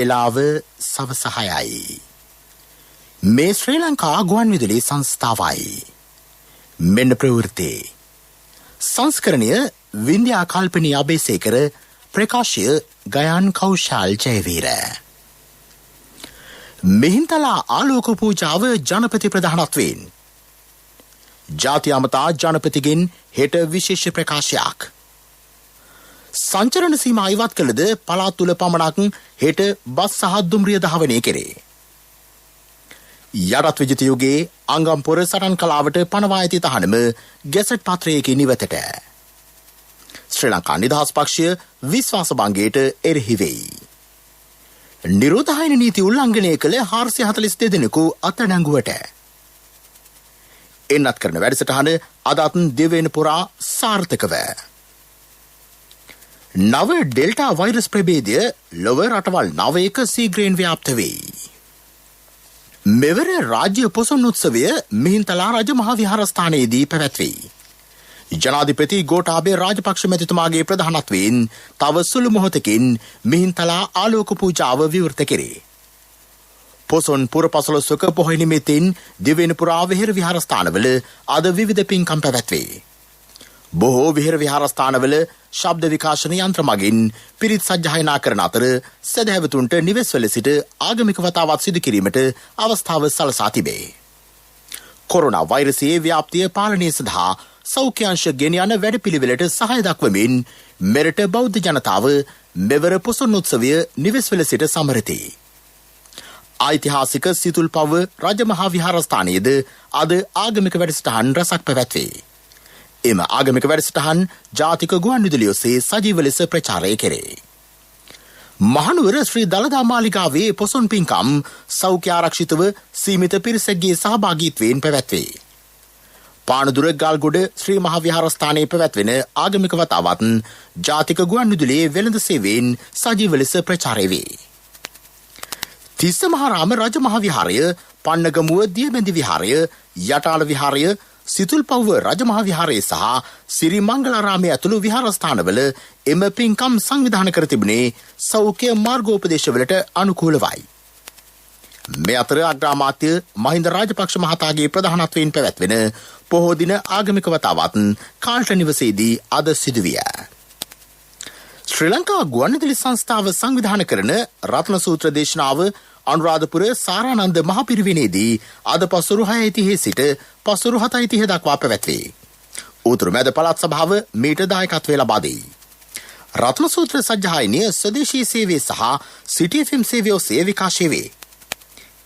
වේලාව සවස 6යි. මේ ශ්‍රී ලංකා ගුවන්විදුලි සංස්ථාවයි. මෙන්න ප්‍රවෘත්ති. සංස්කරණය වින්ද්‍යා කල්පනී අබේසේකර, ප්‍රකාශය ගයාන් කෞශල් ජයවීර. මිහින්තලා ආලෝක පූජාව ජනපති ප්‍රධානත්වයෙන්. ජාති අමතා ජනපතිගෙන් හෙට විශේෂ ප්‍රකාශයක්. සංචරණ සීමා ඉවත් කළද පළාත් තුළ පමණක් හෙට බස් සහ දුම්රිය ධාවනය කෙරේ. යටත් විජිත යුගයේ අංගම්පොර සටන් කලාවට පනවා ඇති තහනම ගැසට් පත්‍රයකින් ඉවතට. ශ්‍රී ලංකා නිදහස් පක්ෂය විශ්වාස භංගයට එරෙහි වෙයි. නිරෝධායන නීති උල්ලංඝනය කළ 442 දෙනෙකු අත්අඩංගුවට. එන්නත් කරන වැඩසටහන අදත් දෙවැනි පුරා සාර්ථකව. නව ඩෙල්ටා වෛරස් ප්‍රභේදය ලොව රටවල් 9ක සීග්‍රයෙන් ව්‍යාප්ත වෙයි. මෙවර රාජ්‍ය පොසොන් උත්සවය මිහින්තලා රජ මහා විහාරස්ථානයේදී පැවැත්වෙයි. ජනාධිපති ගෝඨාභය රාජපක්ෂ මැතිතුමාගේ ප්‍රධානත්වයෙන් තව සුළු මොහොතකින් මිහින්තලා ආලෝක පූජාව විවෘත කෙරේ. පොසොන් පුරපසළොස්වක පොහොය නිමිත්තෙන් දෙවැනි පුරා විහෙර විහාරස්ථානවල අද විවිධ පින්කම් පැවැත්වේ. බොහෝ විහෙර විහාරස්ථානවල ශබ්ද විකාශන යන්ත්‍ර මගින් පිරිත් සජ්ජායනා කරන අතර සදහැවතුන්ට නිවෙස්වල සිට ආගමික වතාවත් සිදු කිරීමට අවස්ථාව සලසා තිබේ. කොරෝනා වෛරසයේ ව්‍යාප්තිය පාලනය සඳහා සෞඛ්‍යංශ ගෙන යන වැඩපිළිවෙලට සහාය දක්වමින් මෙරට බෞද්ධ ජනතාව මෙවර පොසොන් උත්සවය නිවෙස්වල සිට සමරති. ඓතිහාසික සිතුල්පව්ව රජමහා විහාරස්ථානයේද අද ආගමික වැඩසටහන් රැසක් පැවැත්වේ. එම ආගමික වැඩසටහන් ජාතික ගුවන්විදුලිය ඔස්සේ සජීව ලෙස ප්‍රචාරය කෙරේ. මහනුවර ශ්‍රී දළදා මාලිගාවේ පොසොන් පින්කම් සෞඛ්‍ය ආරක්ෂිතව සීමිත පිරිසකගේ සහභාගීත්වයෙන් පැවැත්වේ. පානදුර ගල්ගොඩ ශ්‍රී මහා විහාරස්ථානයේ පැවැත්වෙන ආගමික වතාවත් ජාතික ගුවන්විදුලියේ වෙළඳ සේවයෙන් සජීව ලෙස ප්‍රචාරය වේ. තිස්ස මහාරාම රජ මහා විහාරය, පන්නගමුව දියබැඳි විහාරය, යටාල විහාරය, සිතුල්පව්ව රජ මහා විහාරය සහ සිරි මංගලාරාමයේ ඇතුළු විහාරස්ථානවල එම පින්කම් සංවිධානය කර තිබුණේ සෞඛ්‍ය මාර්ගෝපදේශවලට අනුකූලවයි. මේ අතර අග්‍රාමාත්‍ය මහින්ද රාජපක්ෂ මහතාගේ ප්‍රධානත්වයෙන් පැවැත්වෙන පොහෝ දින ආගමික වතාවත් කාල්ට නිවසේදී අද සිදුවිය. ශ්‍රී ලංකා ගුවන්විදුලි සංස්ථාව සංවිධානය කරන රත්න සූත්‍ර දේශනාව අනුරාධපුර සාරානන්ද මහපිරිවෙනේදී අද පසුරු 6:30 සිට පසුරු 7:30 දක්වා පැවැත්වේ. උතුරු මැද පළාත් සභාව මීට දායකත්වය ලබා දෙයි. රත්න සූත්‍ර සජ්ජායනය ස්වදේශී සේවය සහ සිටි FM සේවය ඔස්සේ විකාශය වේ.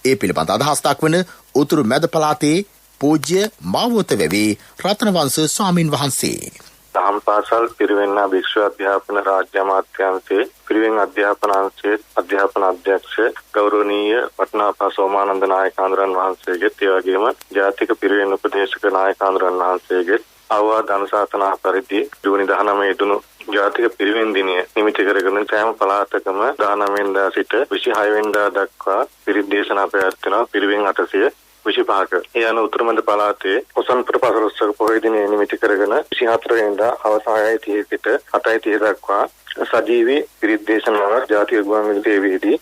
ඒ පිළිබඳ අදහස් දක්වන උතුරු මැද පළාතේ පූජ්‍ය මාවත වැවේ රත්නවංශ ස්වාමින් වහන්සේ. දහම් පාසල් පිරිවෙන් භික්ෂු අධ්‍යාපන රාජ්‍ය අමාත්‍යාංශයේ පිරිවෙන් අධ්‍යාපන අංශයේ අධ්‍යාපන අධ්‍යක්ෂ ගෞරවනීය වටනාපා සෝමානන්ද නායකහඳුරන් වහන්සේගේ ඒ වගේම ජාතික පිරිවෙන් උපදේශක නායකහඳුරන් වහන්සේගේ අවවාද අනුශාසනා පරිදි ජූනි 19 ඊදුණු ජාතික පිරිවෙන් දිනය නිමිති කරගෙන සෑම පළාතකම 19 වෙනිදා සිට 26 වෙනිදා දක්වා පිරිත් දේශනා පැවැත්වෙනවා. පිරිවෙන් 825ක. ඒ අනුව උතුරු මැද පළාතේ පොසොන් පුරපසළොස්වක පොහොය දිනය නිමිති කරගෙන 24 වෙනිදා හවස 6:30 සිට 7:30 දක්වා සජීවී පිරිත් දේශනාවක් ජාතික ගුවන්විදුලියේදී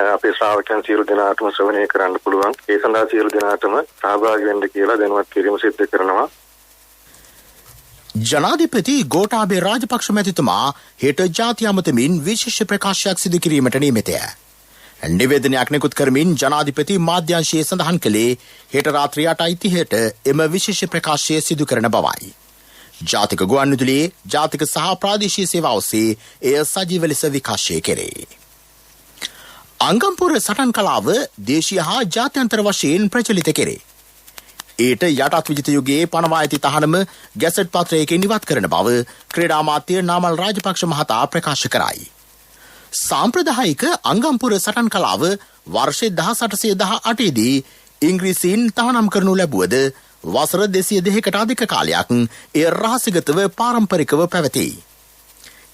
අපේ ශ්‍රාවකයන් සියලු දෙනාටම ශ්‍රවණය කරන්න පුළුවන්. ඒ සඳහා සියලු දෙනාටම සහභාගී වෙන්න කියලා දැනුවත් කිරීම සිදු කරනවා. ජනාධිපති ගෝඨාභය රාජපක්ෂ මැතිතුමා හෙට ජාති අමතමින් විශේෂ ප්‍රකාශයක් සිදු කිරීමට නියමිතය. නිවේදනයක් නිකුත් කරමින් ජනාධිපති මාධ්‍යංශයේ සඳහන් කළේ හෙට රාත්‍රී 8:30ට එම විශේෂ ප්‍රකාශය සිදු කරන බවයි. ජාතික ගුවන්විදුලියේ ජාතික සහ ප්‍රාදේශීය සේවා ඔස්සේ එය සජීව ලෙස විකාශය කෙරේ. අංගම්පුර සටන් කලාව දේශීය හා ජාත්‍යන්තර වශයෙන් ප්‍රචලිත කෙරේ. ඊට යටත් විජිත යුගයේ පනවා ඇති තහනම ගැසට් පත්‍රයකින් ඉවත් කරන බව ක්‍රීඩා අමාත්‍ය නාමල් රාජපක්ෂ මහතා ප්‍රකාශ කරයි. සාම්ප්‍රදායික අංගම්පුර සටන් කලාව වර්ෂ 1818 දී ඉංග්‍රීසීන් තහනම් කරනු ලැබුවද වසර 202කට අධික කාලයක් එය රහසිගතව පාරම්පරිකව පැවතී.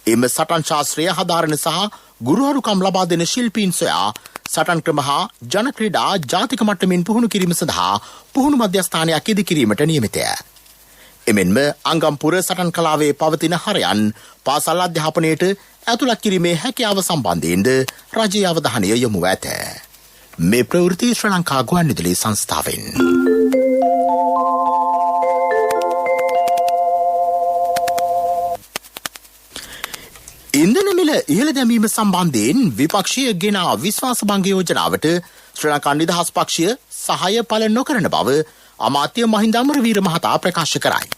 එම සටන් ශාස්ත්‍රය හදාරණ සහ ගුරුහරුකම් ලබා දෙන ශිල්පීන් සොයා සටන් ක්‍රම හා ජන ක්‍රීඩා ජාතික මට්ටමින් පුහුණු කිරීම සඳහා පුහුණු මධ්‍යස්ථානයක් ඉදි කිරීමට නියමිතය. එමෙන්ම අංගම්පුර සටන් කලාවේ පවතින හරයන් පාසල් අධ්‍යාපනයට ඇතුළත් කිරීමේ හැකියාව සම්බන්ධයෙන්ද රජයේ අවධානය යොමු ඇත. මේ ප්‍රවෘත්ති ශ්‍රී ලංකා ගුවන්විදුලි සංස්ථාවෙන්. ඉන්ධන මිල ඉහළ දැමීම සම්බන්ධයෙන් විපක්ෂය ගෙන විශ්වාස භංග යෝජනාවට ශ්‍රී ලංකා නිදහස් පක්ෂය සහාය පළ නොකරන බව අමාත්‍ය මහින්ද අමරවීර මහතා ප්‍රකාශ කරයි.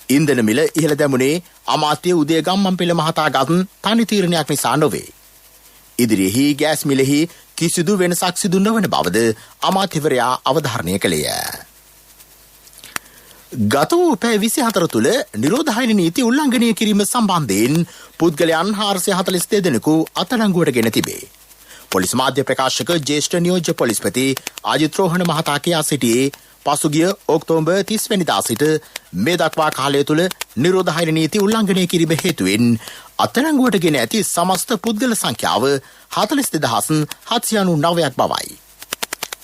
ඉන්ධන මිල ඉහළ දැමුනේ අමාත්‍ය උදය ගම්මන්පිල මහතා ගත් තනි තීරණයක් නිසා නොවේ. ඉදිරියෙහි ගෑස් මිලෙහි කිසිදු වෙනසක් සිදු නොවන බවද අමාත්‍යවරයා අවධාරණය කළේය. ගත වූ පැය 24 තුළ නිරෝධායන නීති උල්ලංඝනය කිරීම සම්බන්ධයෙන් පුද්ගලයන් 442 දෙනෙකු අත්අඩංගුවට ගෙන තිබේ. පොලිස් මාධ්‍ය ප්‍රකාශක ජ්‍යෙෂ්ඨ නියෝජ්‍ය පොලිස්පති අජිත් රෝහණ මහතා කියා සිටියේ පසුගිය ඔක්තෝබර් 30 වෙනිදා සිට මේ දක්වා කාලය තුළ නිරෝධායන නීති උල්ලංඝනය කිරීම හේතුවෙන් අත්අඩංගුවට ගෙන ඇති සමස්ත පුද්ගල සංඛ්‍යාව 42799ක් බවයි.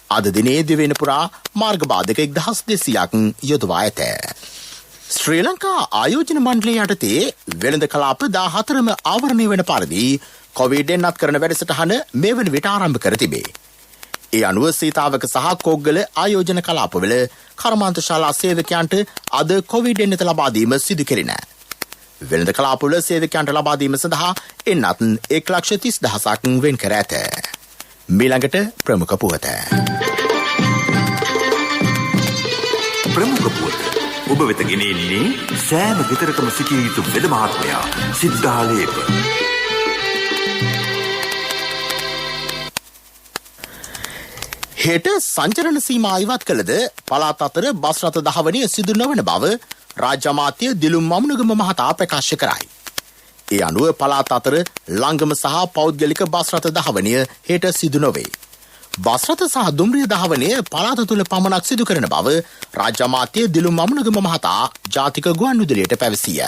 අද දිනේ දිවෙන පුරා මාර්ග බාධක 1200ක් යොදවා ඇත. ශ්‍රී ලංකා ආයෝජන මණ්ඩලය යටතේ වෙළඳ කලාප 14ම ආවරණය වන පරිදි කොවිඩ් එන්නත් කරන වැඩසටහන මේ වන විට ආරම්භ කර තිබේ. ඒ අනුව සීතාවක සහ කොග්ගල ආයෝජන කලාපවල කර්මාන්ත ශාලා සේවකයන්ට අද කොවිඩ් එන්නත ලබා දීම සිදු කෙරිණ. වෙළඳ කලාපවල සේවකයන්ට ලබා දීම සඳහා එන්නත් 1,30,000ක් වෙන් කර ඇත. මීළඟට ප්‍රමුඛ පුවත. ප්‍රමුඛ පුවත ඔබ වෙත ගෙනෙන්නේ සෑම ගෙදරකම සිටිය යුතු වෙද මහත්මයා සිද්ධාලේප. හෙට සංචරණ සීමා ඉවත් කළද පළාත් අතර බස් රථ දහවනය සිදු නොවන බව රාජ්‍ය අමාත්‍ය දිලුම් මමුණුගම මහතා ප්‍රකාශ කරයි. ඒ අනුව පළාත් අතර ලංගම සහ පෞද්ගලික බස් රථ දහවනය හෙට සිදු නොවේ. බස් රථ සහ දුම්රිය දහවනය පළාත තුළ පමණක් සිදු කරන බව රාජ්‍ය අමාත්‍ය දිලුම් මමුණුගම මහතා ජාතික ගුවන්විදුලියට පැවසිය.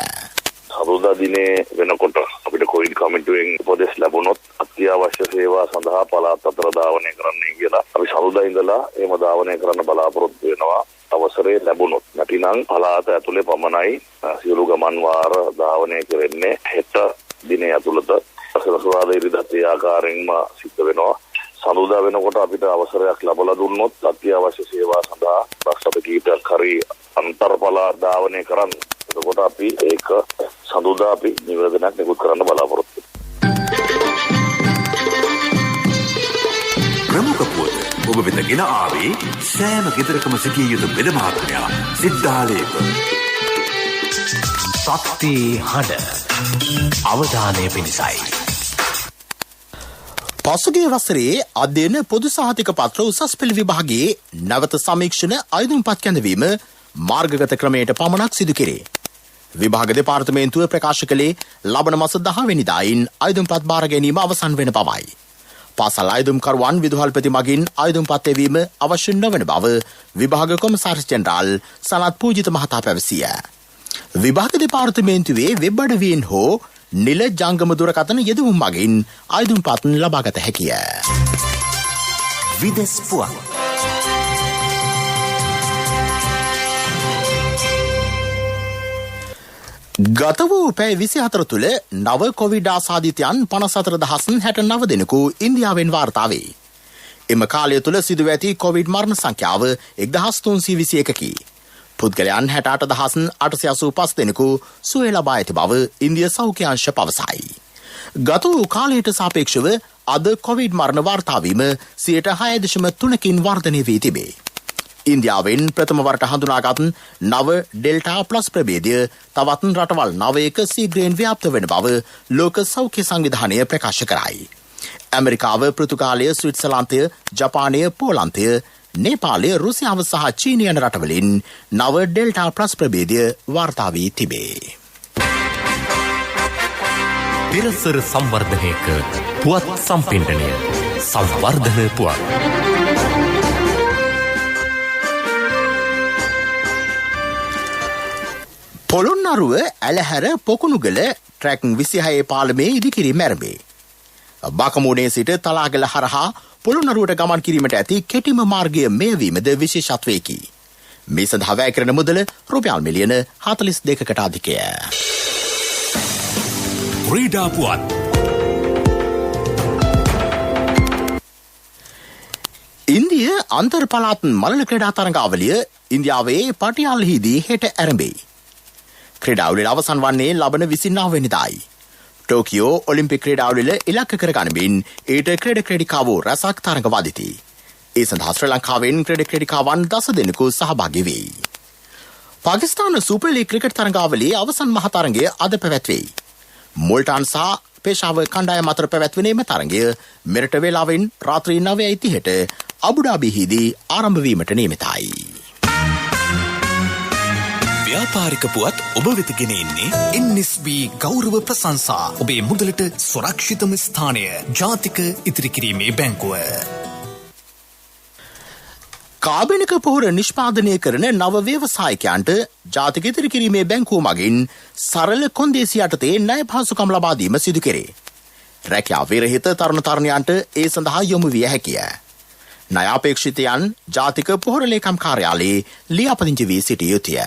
සමුදා දිනේ වෙනකොට අපිට කොවිඩ් කමිටුවෙන් උපදෙස් ලැබුණොත් අත්‍යවශ්‍ය සේවා සඳහා පළාත් අතර ධාවනය කරන්නයි කියලා අපි සමුදා ඉඳලා එහෙම ධාවනය කරන්න බලාපොරොත්තු වෙනවා. අවසරය ලැබුණොත් නැතිනම් පළාත ඇතුලේ පමණයි සියලු ගමන් වාර ධාවනය කරන්නේ. හෙට දිනේ ඇතුළත සසරසවාද ඉරිදත් ඒ ආකාරයෙන්ම සිද්ධ වෙනවා. සමුදා වෙනකොට අපිට අවසරයක් ලැබලා දුන්නොත් අත්‍යවශ්‍ය සේවා සඳහා බස් රථ කීපයක් හරි අන්තර් පළාත් ධාවනය කරන්න. එතකොට අපි ඒක සමුදා අපි නිවේදනයක් නිකුත් කරන්න බලාපොරොත්තු ප්‍රමුඛ පුවත ඔබ වෙත ගෙන ආවේ සෑම ගෙදරකම සිටිය යුතු වෙද මහත්මයා සිද්ධාලේප. ශක්ති හඬ අවධානය පිණිසයි. පසුගිය වසරේ අධ්‍යයන පොදු සහතික පත්‍ර උසස් පෙළ විභාගයේ නැවත සමීක්ෂණ අයදුම්පත් කැඳවීම මාර්ගගත ක්‍රමයට පමණක් සිදු කෙරේ. විභාග දෙපාර්තමේන්තුව ප්‍රකාශ කළේ ලබන මාස 10 වෙනිදායින් අයදුම්පත් බාර ගැනීම අවසන් වෙන බවයි. පාසල් අයදුම්කරුවන් විදුහල්පති මගින් අයදුම්පත් එවීම අවශ්‍ය නොවන බව විභාග කොමසාරිස් ජෙනරාල් සනත් පූජිත මහතා පැවසිය. විභාග දෙපාර්තමේන්තුවේ වෙබ් අඩවියෙන් හෝ නිල ජංගම දුරකථන යෙදවුම් මගින් අයදුම්පත් ලබාගත හැකිය. විදෙස් පුවත්. ගත වූ පැය 24 තුළ නව කොවිඩ් ආසාදිතයන් 54,069 දෙනෙකු ඉන්දියාවෙන් වාර්තා වේ. එම කාලය තුළ සිදුව ඇති කොවිඩ් මරණ සංඛ්‍යාව 1,321කි. පුද්ගලයන් 68,885 දෙනෙකු සුවය ලබා ඇති බව ඉන්දිය සෞඛ්‍ය අංශ පවසයි. ගත වූ කාලයට සාපේක්ෂව අද කොවිඩ් මරණ වාර්තා වීම 6.3කින් වර්ධනය වී තිබේ. ඉන්දියාවෙන් ප්‍රථම වරට හඳුනාගත් නව ඩෙල්ටා ප්ලස් ප්‍රභේදය තවත් රටවල් 9ක සීග්‍රයෙන් ව්‍යාප්ත වන බව ලෝක සෞඛ්‍ය සංවිධානය ප්‍රකාශ කරයි. ඇමරිකාව, පෘතුගාලය, ස්විට්සර්ලන්තය, ජපානය, පෝලන්තය, නේපාලය, රුසියාව සහ චීනය යන රටවලින් නව ඩෙල්ටා ප්ලස් ප්‍රභේදය වාර්තා වී තිබේ. පිරසර සංවර්ධනයක පුවත් සම්පින්ඩනය සංවර්ධන පුවත්. පොළොන්නරුව ඇලහැර පොකුණුගල ට්‍රැක් 26 පාලමේ ඉදිකිරීම ආරම්භේ. බකමුණේ සිට තලාගල හරහා පොළොන්නරුවට ගමන් කිරීමට ඇති කෙටිම මාර්ගය මෙයවීමද විශේෂත්වයකි. මේ සඳහා වැය කරන මුදල රුපියල් මිලියන 42කට අධිකය. ක්‍රීඩා පුවත්. ඉන්දිය අන්තර් පළාත් මලල ක්‍රීඩා තරඟාවලිය ඉන්දියාවේ පටියාලෙහිදී හෙට ආරම්භයි. ක්‍රීඩාවලිය අවසන් වන්නේ ලබන 29 වෙනිදායි. ටෝකියෝ ඔලිම්පික් ක්‍රීඩාවලිය ඉලක්ක කර ගනිමින් ඊට ක්‍රීඩකවෝ රැසක් තරඟ වදිති. ඒ සඳහා ශ්‍රී ලංකාවෙන් ක්‍රීඩකවන් 10 දෙනෙකු සහභාගී වෙයි. පාකිස්තාන සුපර් ලීග් ක්‍රිකට් තරඟාවලියේ අවසන් මහ තරඟය අද පැවැත්වෙයි. මුල්ටාන් සහ පේෂාවර් කණ්ඩායම අතර පැවැත්වෙන මේ තරඟය මෙරට වේලාවෙන් රාත්‍රී 9:30ට අබුඩාබිහිදී ආරම්භ වීමට නියමිතයි. ව්‍යාපාරික පුවත් ඔබ වෙත ගෙන එන්නේ NSB ගෞරව ප්‍රශංසා. ඔබේ මුදලට සුරක්ෂිතම ස්ථානය ජාතික ඉතිරි කිරීමේ බැංකුව. කාබනික පොහොර නිෂ්පාදනය කරන නව ව්‍යවසායකයන්ට ජාතික ඉතිරි කිරීමේ බැංකුව මගින් සරල කොන්දේසි යටතේ ණය පහසුකම් ලබා දීම සිදු කෙරේ. රැකියාව විරහිත තරුණ තරුණියන්ට ඒ සඳහා යොමු විය හැකිය. ණය අපේක්ෂිතයන් ජාතික පොහොර ලේකම් කාර්යාලයේ ලියාපදිංචි වී සිටිය යුතුය.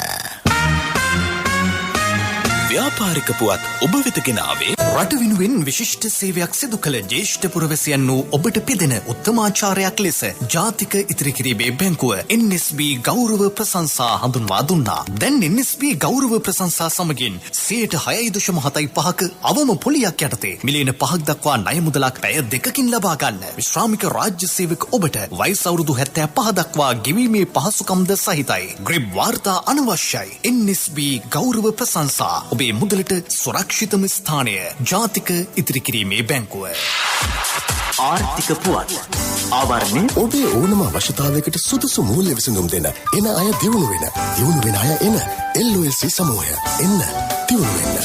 ව්‍යාපාරික පුවත් ඔබ වෙත ගෙන ආවේ රට වෙනුවෙන් විශිෂ්ට සේවයක් සිදු කළ ජ්‍යෙෂ්ඨ පුරවැසියන් වූ ඔබට පෙදෙන උත්තමාචාරයක් ලෙස ජාතික ඉතිරි කිරීමේ බැංකුව NSB ගෞරව ප්‍රශංසා හඳුන්වා දුන්නා. දැන් NSB ගෞරව ප්‍රශංසා සමගින් 6.75%ක අවම පොලියක් යටතේ මිලියන 5ක් දක්වා ණය මුදලක් පැය 2කින් ලබා ගන්න. විශ්‍රාමික රාජ්‍ය සේවක ඔබට වයස අවුරුදු 75 දක්වා ගෙවීමේ පහසුකම්ද සහිතයි. ග්‍රිබ් වාර්තා අනවශ්‍යයි. NSB ගෞරව ප්‍රශංසා ඔබේ මුදලට සුරක්ෂිතම ස්ථානය ජාතික ඉතිරි කිරීමේ බැංකුව. ආර්ථික පුවත් ආවරණය ඔබේ ඕනම අවශ්‍යතාවයකට සුදුසු මූල්‍ය විසඳුම් දෙන එන අය දියුණු වෙන අය එන LOLC සමූහය එන්න දියුණු වෙන්න.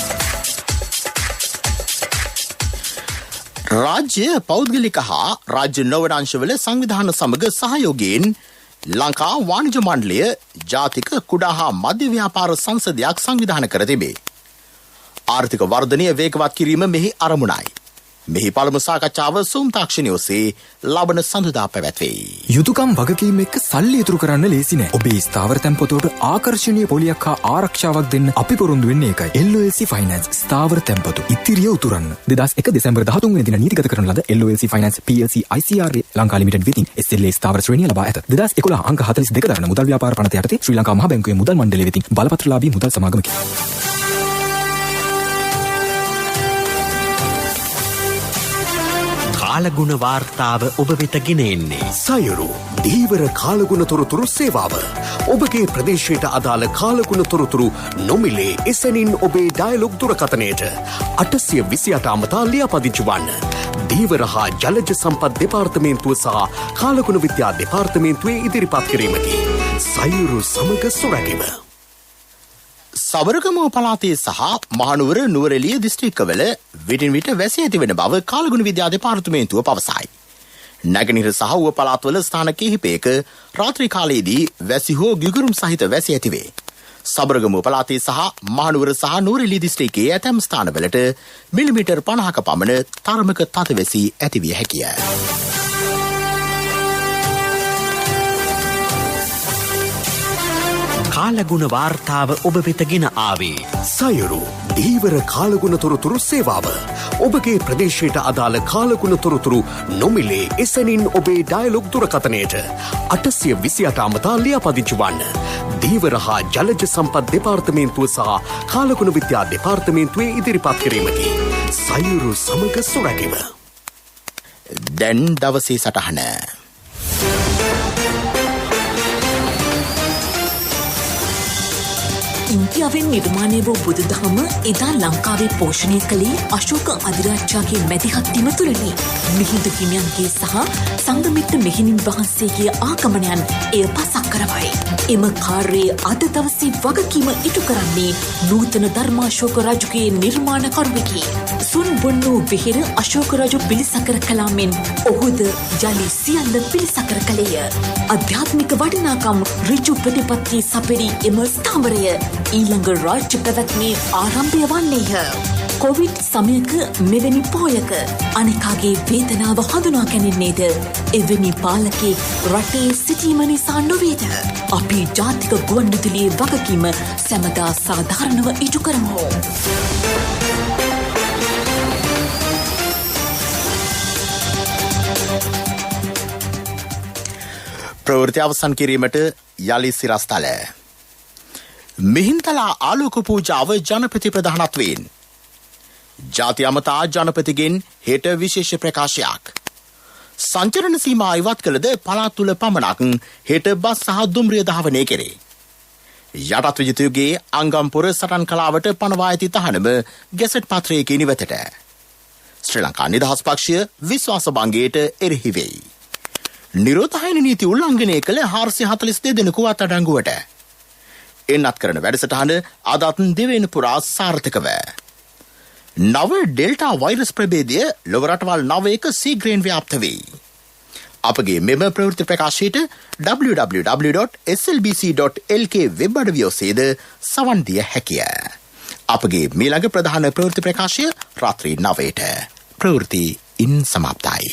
රාජ්‍ය පෞද්ගලික හා රාජ්‍ය නොවන අංශවල සංවිධාන සමග සහයෝගයෙන් ලංකා වාණිජ මණ්ඩලය ජාතික කුඩා හා මධ්‍ය ව්‍යාපාර සංසදයක් සංවිධානය කර තිබේ. ආර්ථික වර්ධනය වේගවත් කිරීම මෙහි අරමුණයි. මෙහි පළමු සාකච්ඡාව සූම් තාක්ෂණය ඔස්සේ ලබන සඳුදා පැවැත්වෙයි. යුතුකම් වගකීම් එක්ක සල්ලි ඉතුරු කරන්න ලේසි නෑ. ඔබේ ස්ථාවර තැන්පතට ආකර්ෂණීය පොලියක් හා ආරක්ෂාවක් දෙන්න අපි පොරොන්දු වෙන්නේ ඒකයි. LOLC Finance ස්ථාවර තැන්පතු ඉතිරිය උතුරන්න. 2001 දෙසැම්බර් 13 වෙනි දින නීතිගත කරන ලද LOLC Finance PLC ICR Lanka limited වෙතින් SLA ස්ථාවර ශ්‍රේණිය ලබා ඇත. 2011 අංක 42 දරන මුදල් ව්‍යාපාර පනත යටතේ ශ්‍රී ලංකා මහ බැංකුවේ මුදල් මණ්ඩලය වෙතින් බලපත්‍රලාභී මුදල් සමාගමකි. කාලගුණ වාර්තාව ඔබ වෙත ගෙන එන්නේ සයුරු දීවර කාලගුණ තොරතුරු සේවාව. ඔබගේ ප්‍රදේශයට අදාළ කාලගුණ තොරතුරු නොමිලේ එසැනින් ඔබේ ඩයලොග් දුරකථනයට 828 අමතා ලියාපදිංචි වන්න. දීවර හා ජලජ සම්පත් දෙපාර්තමේන්තුව සහ කාලගුණ විද්‍යා දෙපාර්තමේන්තුවේ ඉදිරිපත් කිරීමකි. සයුරු සමග සොරැකීම. සබරගමුව පළාතේ සහ මහනුවර නුවරඑළිය දිස්ත්‍රික්කවල විටින් විට වැසී ඇති වෙන බව කාලගුණ විද්‍යා දෙපාර්තමේන්තුව පවසයි. නැගෙනහිර සහ ඌව පළාත්වල ස්ථාන කිහිපයක රාත්‍රී කාලයේදී වැසි හෝ ගිගුරුම් සහිත වැසි ඇතිවේ. සබරගමුව පළාතේ සහ මහනුවර සහ නුවරඑළිය දිස්ත්‍රික්කයේ ඇතැම් ස්ථානවලට මිලිමීටර් 50ක පමණ තරමක තද වැසි ඇතිවිය හැකිය. කාලගුණ වාර්තාව ඔබ වෙත ගෙන ආවේ සයුරු දීවර කාලගුණ තොරතුරු සේවාව. ඔබගේ ප්‍රදේශයට අදාළ කාලගුණ තොරතුරු නොමිලේ එසැනින් ඔබේ ඩයලොග් දුරකථනයට 828 අමතා ලියාපදිංචි වන්න. දීවර හා ජලජ සම්පත් දෙපාර්තමේන්තුව සහ කාලගුණ විද්‍යා දෙපාර්තමේන්තුවේ ඉදිරිපත් කිරීමකි. සයුරු සමග සොරැකීම. දැන් දවසේ සටහන. ඉන්දියාවෙන් නිර්මාණය වූ බුදුදහම එදා ලංකාවේ පෝෂණය කළේ අශෝක අධිරාජ්‍යගේ මැදිහත්වීම තුළනි. මිහිඳු හිමියන්ගේ සහ සංඝමිත්ත මෙහෙණින් වහන්සේගේ ආගමනයන් එය පසක් කරවයි. එම කාර්යයේ අද දවසේ වගකීම ඉටු කරන්නේ නූතන ධර්මාශෝක රජුගේ නිර්මාණකරුවෙකි. සුන් බොන්නෝ විහෙර අශෝක රජු පිළිසකර කළා මෙන් ඔහුද ජලි සියල්ල පිළිසකර කළේය. අධ්‍යාත්මික වටිනාකම් ඍජු ප්‍රතිපත්ති සපිරි එම ස්ථාවරය ඊළඟ රාජ්‍ය පැවැත්මේ ආරම්භය වන්නේය. කොවිඩ් සමයක මෙවැනි පෝයක අනෙකාගේ වේදනාව හඳුනා ගැනීමේද එවැනි පාලකේ රටේ සිටීම නිසා නොවේද? අපි ජාතික ගුවන්විදුලියේ වගකීම සැමදා සාධාරණව ඉටු කරමු. ප්‍රවෘත්ති අවසන් කිරීමට යලි සිරස්තල. මිහින්තලා ආලෝක පූජාව ජනපති ප්‍රධානත්වයෙන්. ජාති අමතා ජනපතිගෙන් හෙට විශේෂ ප්‍රකාශයක්. සංචරණ සීමා ඉවත් කළද පළාත් තුළ පමණක් හෙට බස් සහ දුම්රිය ධාවනය කෙරේ. යටත් විජිතයුගේ අංගම්පුර සටන් කලාවට පනවා ඇති තහනම ගැසට් පත්‍රයක නිවතට. ශ්‍රී ලංකා නිදහස් පක්ෂය විශ්වාස භංගයට එරෙහි වෙයි. නිරෝධායන නීති උල්ලංඝනය කළ 442 දෙනෙකු අත්අඩංගුවට. එන්නත් කරන වැඩසටහන අදත් දෙවෙනි පුරා සාර්ථකව. නව ඩෙල්ටා වෛරස් ප්‍රභේදය ලොව රටවල් 9ක සීග්‍රයෙන් ව්‍යාප්ත වෙයි. අපගේ මෙම ප්‍රවෘත්ති ප්‍රකාශයට www.slbc.lk වෙබ් අඩවිය ඔස්සේද සවන් දිය හැකිය. අපගේ මීළඟ ප්‍රධාන ප්‍රවෘත්ති ප්‍රකාශය රාත්‍රී 9ට. ප්‍රවෘත්ති ඉන් සමාප්තයි.